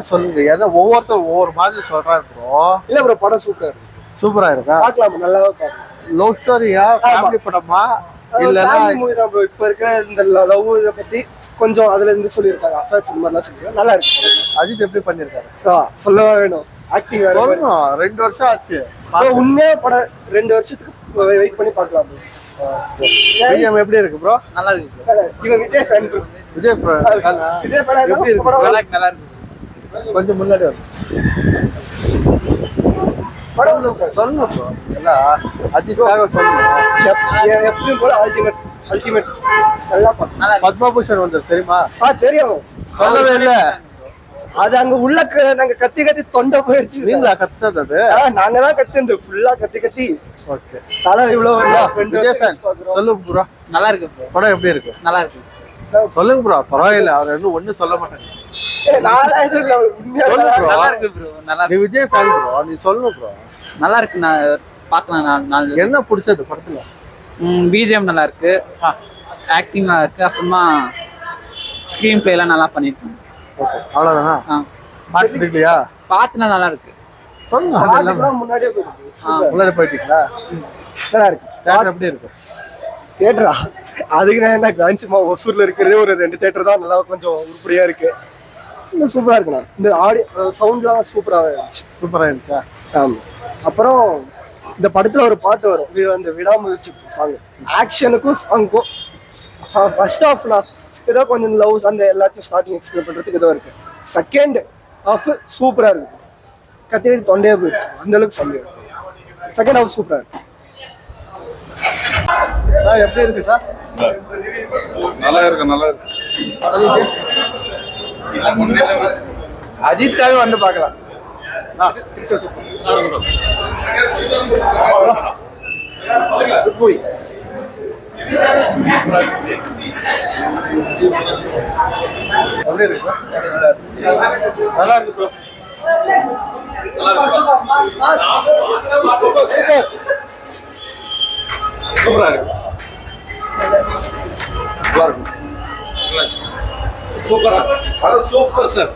சொல்லுங்க, ஏன்னா ஒவ்வொருத்தரும் ஒவ்வொரு மாதிரி சொல்றாரு ப்ரோ. இல்ல ப்ரோ, படம் சூப்பரா இருக்கு. சூப்பரா இருக்கா? பார்க்கலாம், நல்லாவே பார்க்கலாம். லவ் ஸ்டோரியா, ஃபேமிலி படமா, இல்லனா மூவி தான் ப்ரோ. இப்ப இருக்கிற இந்த லவ் இத பத்தி கொஞ்சம் அதுல இருந்து சொல்லியிருக்காங்க. அஃபேர்ஸ் இந்த மாதிரிலாம் சொல்லிருக்காங்க. நல்லா இருக்கு. அஜித் எப்படி பண்ணிருக்காரு? சொல்லவே வேணும். ஆக்டிங் வேற. சொல்லணும், 2 வருஷம் ஆச்சு. உண்மையா படம் 2 வருஷத்துக்கு வெயிட் பண்ணி பார்க்கலாம் ப்ரோ. பிஜிஎம் எப்படி இருக்கு ப்ரோ? நல்லா இருக்கு ப்ரோ. இவன் விஜய் ஃபேன் ப்ரோ. விஜய் படம் எப்படி இருக்கு? நல்லா இருக்கு. கொஞ்சம் முன்னாடி வந்து சொல்லணும் ப்ரோ. எல்லாம் அஜித்காக சொல்லணும். எப்படி போல அல்டிமேட் நல்லா பண்ணலாம். பத்மபூஷன் வந்தது தெரியுமா? தெரியும். சொல்லவே இல்ல. அது அங்க உள்ள நாங்க கத்தி கத்தி தொண்டை போயிடுச்சு. நீங்களா கத்துனது அது? நாங்க தான் கத்துறது ஃபுல்லா கத்தி கத்தி. ஓகே, தலை இவ்வளவு விஜய் ஃபேன் சொல்லுங்க ப்ரோ. நல்லா இருக்கு ப்ரோ. படம் எப்படி இருக்கு? நல்லா இருக்கு. சொல்லுங்க ப்ரோ. பரவாயில்ல, அவர் இன்னும் ஒண்ணும் சொல்ல மாட்டாங்க. நல்லா இருக்கு ப்ரோ. நல்லா நீ விஜய் ஃபேன் ப்ரோ, நீ சொல்லணும் ப்ரோ. நல்லா இருக்கு. நான் பார்க்கலாம். என்ன பிடிச்சது படத்துல? பிஜிஎம் நல்லா இருக்கு, ஆக்டிங் நல்லா இருக்கு, அப்புறமா ஸ்க்ரீன் பிளே எல்லாம் நல்லா பண்ணிருக்காங்க. ஓகே, அவ்வளவுதானா? பாட்டு இல்லையா? பாட்டுலாம் நல்லா இருக்கு. சொல்லுங்க. முன்னாடியே போயிருக்கு. முன்னாடி போயிட்டீங்களா? நல்லா இருக்கு. தேட்டர் எப்படி இருக்கு? தியேட்டரா? அதுக்கு நான் என்ன காஞ்சிமா ஒசூர்ல இருக்கிறதே ஒரு 2 தியேட்டர் தான் நல்லா கொஞ்சம் உருப்படியா இருக்கு. இன்னும் சூப்பரா இருக்குண்ணா. இந்த ஆடியோ சவுண்ட்லாம் சூப்பராகவே இருந்துச்சு. சூப்பரா இருந்துச்சா? ஆமா. அப்புறம் இந்த படத்துல ஒரு பாட்டு வரும், அந்த விடாமுயற்சி சாங். ஆக்ஷனுக்கும் சாங்குக்கும் ஃபர்ஸ்ட் ஹாஃப்னா ஏதோ கொஞ்சம் லவ்ஸ் அந்த எல்லாத்தையும் ஸ்டார்டிங் எக்ஸ்பிளைன் பண்றதுக்கு ஏதோ இருக்கு. செகண்ட் ஹாஃப் சூப்பரா இருக்கு. கத்தி கத்தி தொண்டையே போயிடுச்சு, அந்த அளவுக்கு சமையல் இருக்கு. செகண்ட் ஹாஃப் சூப்பரா இருக்கு. சார் எப்படி இருக்கு சார்? நல்லா இருக்கு, நல்லா இருக்கு. அஜித்காக வந்து பார்க்கலாம். எப்படி இருக்கு சார்? நல்லா இருக்கு ப்ரோ. சூப்பரா இருக்கு. நல்லா இருக்கு. சூப்பரா. Super sir.